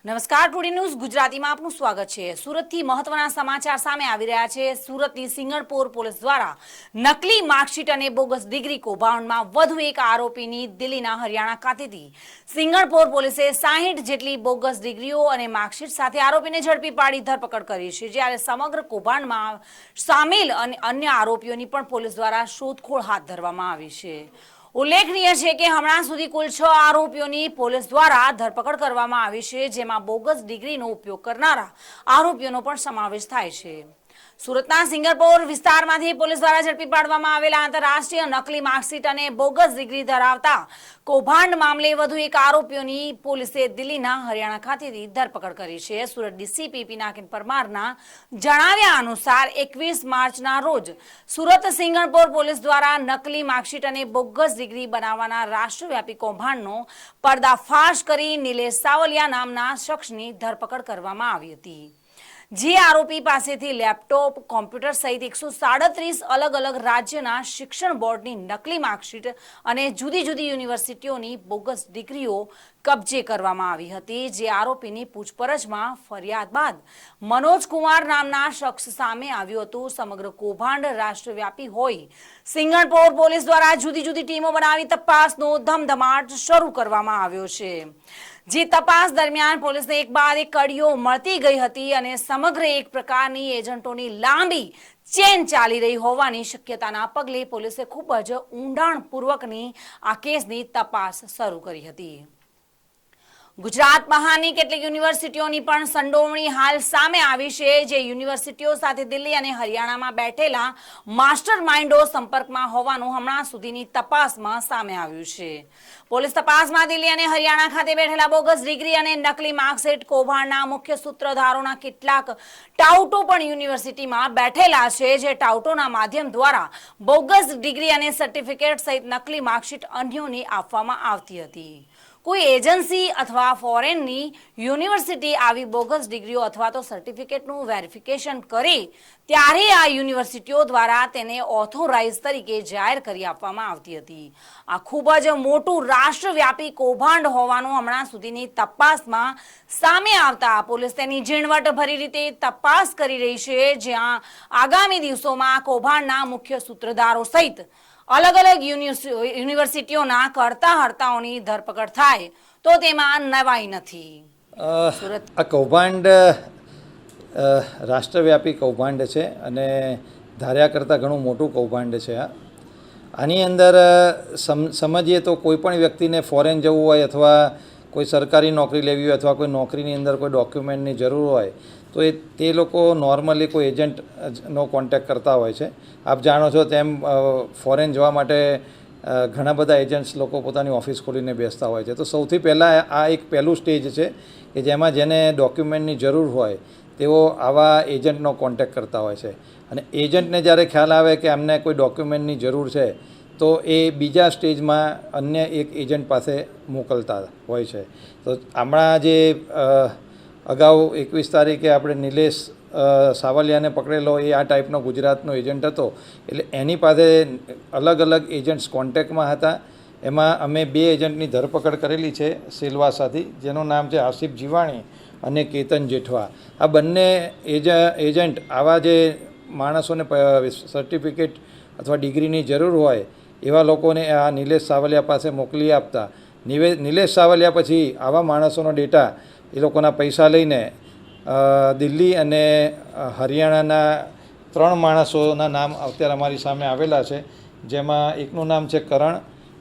નમસ્કાર, today news ગુજરાતીમાં આપનું સ્વાગત છે। સુરતથી મહત્વના સમાચાર સામે આવી રહ્યા છે। સુરતની સિંગણપોર પોલીસ દ્વારા નકલી માર્કશીટ અને બોગસ ડિગ્રી કૌભાંડમાં વધુ એક આરોપીની દિલ્હીના હરિયાણા ખાતેથી સિંગણપોર પોલીસે 60 જેટલી બોગસ ડિગ્રીઓ અને માર્કશીટ સાથે આરોપીને ઝડપી પાડી ધરપકડ કરી છે। જ્યારે સમગ્ર કૌભાંડમાં સામેલ અન્ય આરોપીઓની પણ પોલીસ દ્વારા શોધખોળ હાથ ધરવામાં આવી છે। ઉલ્લેખનીય છે કે હમણાં સુધી કુલ 6 આરોપીઓની પોલીસ દ્વારા ધરપકડ કરવામાં આવી છે, જેમાં બોગસ ડિગ્રીનો ઉપયોગ કરનારા આરોપીઓનો પણ સમાવેશ થાય છે। સુરતના સિંગણપોર વિસ્તારમાંથી પોલીસ દ્વારા ઝડપી પાડવામાં આવેલા આંતરરાષ્ટ્રીય નકલી માર્કશીટ અને બોગસ ડિગ્રી ધરાવતા કૌભાંડ મામલે વધુ એક આરોપીઓની પોલીસે દિલ્હીના હરિયાણા ખાતેથી ધરપકડ કરી છે। સુરત ડીસીપી પિનાકિન પરમારના જણાવ્યા અનુસાર 21 માર્ચના રોજ સુરત સિંગણપોર પોલીસ દ્વારા નકલી માર્કશીટ અને બોગસ ડિગ્રી બનાવવાના રાષ્ટ્રવ્યાપી કૌભાંડનો પર્દાફાશ કરી નિલેશ સાવલિયા નામના શખ્સની ધરપકડ કરવામાં આવી હતી। જે આરોપી પાસેથી લેપટોપ, કોમ્પ્યુટર સહિત 137 અલગ અલગ રાજ્યના શિક્ષણ બોર્ડની નકલી માર્કશીટ અને જુદી જુદી યુનિવર્સિટીઓની બોગસ ડિગ્રીઓ કબજે કરવામાં આવી હતી। જે આરોપીની પૂછપરછમાં ફરિયાદ બાદ મનોજ કુમાર નામના શખ્સ સામે આવ્યું હતું। સમગ્ર કૌભાંડ રાષ્ટ્રવ્યાપી હોય સિંગણપોર પોલીસ દ્વારા જુદી જુદી ટીમો બનાવી તપાસનો ધમધમાટ શરૂ કરવામાં આવ્યો છે। જે તપાસ દરમિયાન પોલીસને એક બાદ એક કડીઓ મળતી ગઈ હતી અને સમગ્ર એક પ્રકારની એજન્ટોની લાંબી ચેન ચાલી રહી હોવાની શક્યતાના પગલે પોલીસે ખૂબ જ ઊંડાણપૂર્વકની આ કેસની તપાસ શરૂ કરી હતી। ગુજરાત બહારની કેટલીક યુનિવર્સિટીઓની પણ સંડોવણી હાલ સામે આવી છે। જે યુનિવર્સિટીઓ સાથે દિલ્હી અને હરિયાણામાં બેઠેલા માસ્ટર માઇન્ડો સંપર્કમાં હોવાનું હમણાં સુધીની તપાસમાં સામે આવ્યું છે। પોલીસ તપાસમાં દિલ્હી અને હરિયાણા ખાતે બેઠેલા બોગસ ડિગ્રી અને નકલી માર્કશીટ કૌભાંડના મુખ્ય સૂત્રધારોના કેટલાક ટાઉટો પણ યુનિવર્સિટીમાં બેઠેલા છે। જે ટાઉટોના માધ્યમ દ્વારા બોગસ ડિગ્રી અને સર્ટિફિકેટ સહિત નકલી માર્કશીટ અન્યોને આપવામાં આવતી હતી। કોઈ એજન્સી અથવા ફોરેનની યુનિવર્સિટી આવી બોગસ ડિગ્રીઓ અથવા તો સર્ટિફિકેટનું વેરિફિકેશન કરે ત્યારે આ યુનિવર્સિટીઓ દ્વારા તેને ઓથોરાઇઝ તરીકે જાહેર કરી આપવામાં આવતી હતી। આ ખૂબ જ મોટું રાષ્ટ્રવ્યાપી કૌભાંડ હોવાનું હમણાં સુધીની તપાસમાં સામે આવતા પોલીસ તેની ઝીણવટભરી રીતે તપાસ કરી રહી છે। જ્યાં આગામી દિવસોમાં કૌભાંડના મુખ્ય સૂત્રધારો સહિત અલગ અલગ યુનિવર્સિટીઓના કરતા હર્તાઓની ધરપકડ થાય તો તેમાં નવાઈ નથી। આ કૌભાંડ રાષ્ટ્રવ્યાપી કૌભાંડ છે અને ધાર્યા કરતાં ઘણું મોટું કૌભાંડ છે। આની અંદર સમજીએ તો કોઈ પણ વ્યક્તિને ફોરેન જવું હોય અથવા કોઈ સરકારી નોકરી લેવી હોય અથવા કોઈ નોકરીની અંદર કોઈ ડોક્યુમેન્ટની જરૂર હોય તો તે લોકો નોર્મલી કોઈ એજન્ટનો કોન્ટેક્ટ કરતા હોય છે। આપ જાણો છો તેમ ફોરેન જવા માટે ઘણા બધા એજન્ટ્સ લોકો પોતાની ઓફિસ ખોલીને બેસતા હોય છે। તો સૌથી પહેલાં આ એક પહેલું સ્ટેજ છે કે જેમાં જેને ડોક્યુમેન્ટની જરૂર હોય તેઓ આવા એજન્ટનો કોન્ટેક્ટ કરતા હોય છે અને એજન્ટને જ્યારે ખ્યાલ આવે કે અમને કોઈ ડોક્યુમેન્ટની જરૂર છે તો એ બીજા સ્ટેજમાં અન્ય એક એજન્ટ પાસે મોકલતા હોય છે। તો હમણાં જે અગાઉ 21 તારીખે આપણે નિલેશ સાવલિયાને પકડેલો એ આ ટાઈપનો ગુજરાતનો એજન્ટ હતો। એટલે એની પાસે અલગ અલગ એજન્ટ્સ કોન્ટેક્ટમાં હતા। એમાં અમે 2 એજન્ટની ધરપકડ કરેલી છે સિલવાસાથી, જેનું નામ છે આસિફ જીવાણી અને કેતન જેઠવા। આ બંને એજન્ટ આવા જે માણસોને સર્ટિફિકેટ અથવા ડિગ્રીની જરૂર હોય એવા લોકોને આ નિલેશ સાવલિયા પાસે મોકલી આપતા। નિલેશ સાવલિયા પછી આવા માણસોનો ડેટા એ લોકોના પૈસા લઈને દિલ્હી અને હરિયાણાના 3 માણસોના નામ અત્યારે અમારી સામે આવેલા છે। જેમાં એકનું નામ છે કરણ,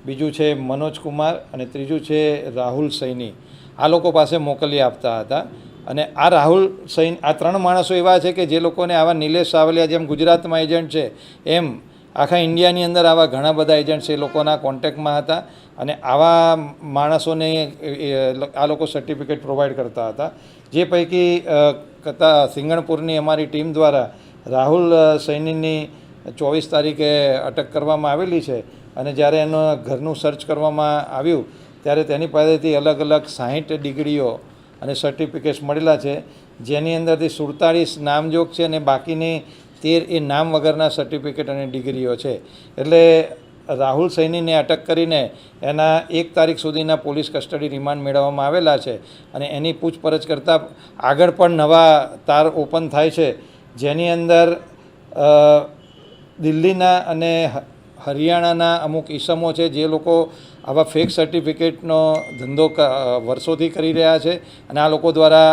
બીજું છે મનોજ કુમાર અને ત્રીજું છે રાહુલ સૈની। આ લોકો પાસે મોકલી આપતા હતા અને આ રાહુલ સૈની આ 3 માણસો એવા છે કે જે લોકોને આવા નિલેશ સાવલિયા જેમ ગુજરાતમાં એજન્ટ છે એમ આખા ઇન્ડિયાની અંદર આવા ઘણા બધા એજન્ટ્સ એ લોકોના કોન્ટેક્ટમાં હતા અને આવા માણસોને આ લોકો સર્ટિફિકેટ પ્રોવાઈડ કરતા હતા। જે પૈકી સિંગણપુરની અમારી ટીમ દ્વારા રાહુલ સૈનીની 24 તારીખે અટક કરવામાં આવેલી છે અને જ્યારે એનું ઘરનું સર્ચ કરવામાં આવ્યું ત્યારે તેની પાસેથી અલગ અલગ 60 ડિગ્રીઓ અને સર્ટિફિકેટ્સ મળેલા છે, જેની અંદરથી 47 નામજોગ છે અને બાકીની 13 એ નામ વગરના સર્ટિફિકેટ અને ડિગ્રીઓ છે। એટલે રાહુલ સૈનીને અટક કરીને એના 1 તારીખ સુધીના પોલીસ કસ્ટડી રિમાન્ડ મેળવવામાં આવેલા છે અને એની પૂછપરછ કરતાં આગળ પણ નવા તાર ઓપન થાય છે, જેની અંદર દિલ્હીના અને હરિયાણાના અમુક ઈસમો છે જે લોકો આવા ફેક સર્ટિફિકેટનો ધંધો વર્ષોથી કરી રહ્યા છે અને આ લોકો દ્વારા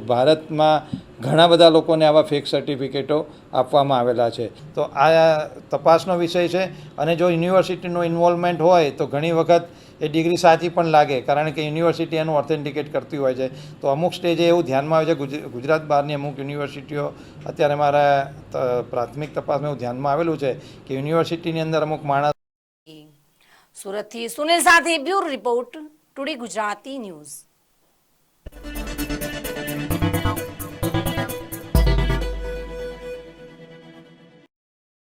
ભારતમાં ઘણા બધા લોકોને આવા ફેક સર્ટિફિકેટો આપવામાં આવેલા છે. તો આ તપાસનો વિષય છે અને જો યુનિવર્સિટીનો ઇન્વોલ્વમેન્ટ હોય તો ઘણી વખત એ ડિગ્રી સાચી પણ લાગે, કારણ કે યુનિવર્સિટી એનું ઓથેન્ટિકેટ કરતી હોય છે. તો અમુક સ્ટેજે એવું ધ્યાનમાં આવે છે, ગુજરાત બહારની અમુક યુનિવર્સિટીઓ અત્યારે મારા પ્રાથમિક તપાસમાં એવું ધ્યાનમાં આવેલું છે કે યુનિવર્સિટીની અંદર અમુક માણસ. સુરતથી સુનિલ સાથે bureau report, today Gujarati news.